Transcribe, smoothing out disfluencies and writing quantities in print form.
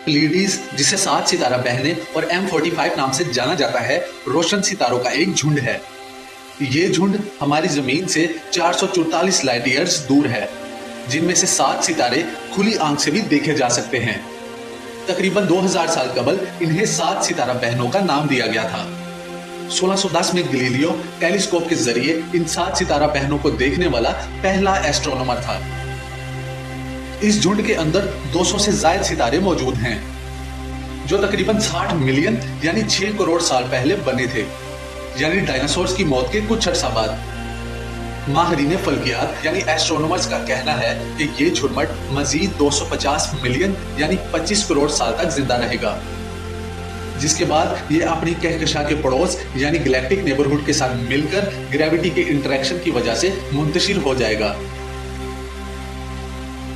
प्लीडीज, जिसे 7 सितारा बहनें और M45 नाम से जाना जाता है, रोशन सितारों का एक झुंड है। ये झुंड हमारी जमीन से 444 लाइट ईयर्स दूर है, जिनमें से 7 सितारे खुली आंख से भी देखे जा सकते हैं। तकरीबन 2000 साल कबल इन्हें 7 सितारा बहनों का नाम दिया गया था। 1610 में गैलीलियो टेलीस्कोप के जरिए इन 7 सितारा बहनों को देखने वाला पहला एस्ट्रोनॉमर था। इस झुंड के अंदर 200 से ज्यादा सितारे मौजूद हैं, जो तकरीबन 60 मिलियन यानी 6 करोड़ साल पहले बने थे, यानी डायनासोर्स की मौत के कुछ अर्सा बाद। माहिरीन फल्कियात यानी एस्ट्रोनॉमर्स का कहना है कि ये झुरमट मजीद 250 मिलियन यानी 25 करोड़ साल तक जिंदा रहेगा, जिसके बाद ये अपनी कहकशा के पड़ोस यानी गैलेक्टिक नेबरहुड के साथ मिलकर ग्रेविटी के इंटरेक्शन की वजह से मुंतशिर हो जाएगा।